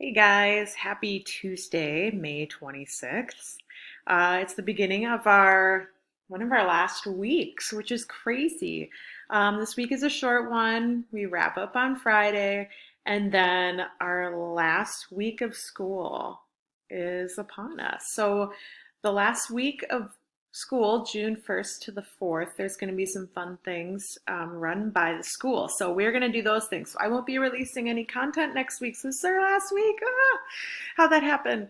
Hey guys, happy Tuesday, May 26th. It's the beginning of our one of our last weeks, which is crazy. This week is a short one. We wrap up on Friday, and then our last week of school is upon us. So the last week of school, June 1st to the 4th, there's going to be some fun things run by the school. So we're going to do those things. So I won't be releasing any content next week. So this is our last week. How'd that happen?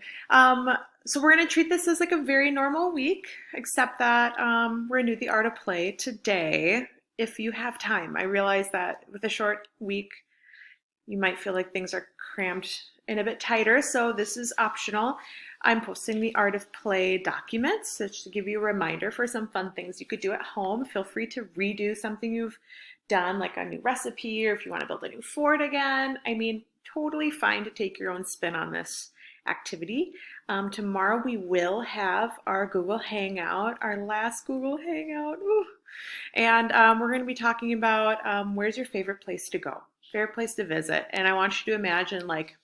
So we're going to treat this as like a very normal week, except that we're going to do the art of play today if you have time. I realize that with a short week, you might feel like things are crammed in a bit tighter, so this is optional. I'm posting the Art of Play documents just to give you a reminder for some fun things you could do at home. Feel free to redo something you've done, like a new recipe, or if you want to build a new fort again. I mean, totally fine to take your own spin on this activity. Tomorrow we will have our Google Hangout, our last Google Hangout. Ooh. And we're going to be talking about where's your favorite place to go, favorite place to visit. And I want you to imagine like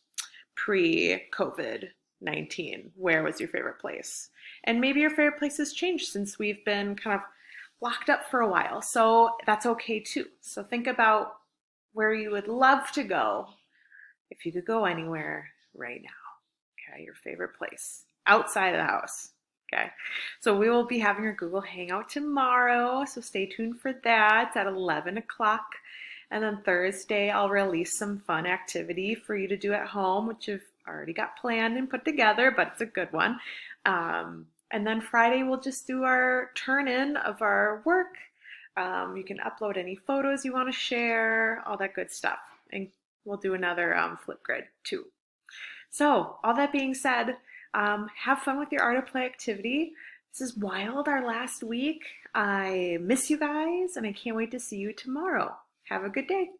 pre-COVID-19, where was your favorite place? And maybe your favorite place has changed since we've been kind of locked up for a while. So that's okay too. So think about where you would love to go if you could go anywhere right now. Okay, your favorite place outside of the house. Okay, so we will be having our Google Hangout tomorrow, so stay tuned for that. It's at 11 o'clock. And then Thursday, I'll release some fun activity for you to do at home, which you've already got planned and put together, but it's a good one. And then Friday, we'll just do our turn in of our work. You can upload any photos you want to share, all that good stuff. And we'll do another Flipgrid too. So, all that being said, have fun with your art of play activity. This is wild, our last week. I miss you guys, and I can't wait to see you tomorrow. Have a good day.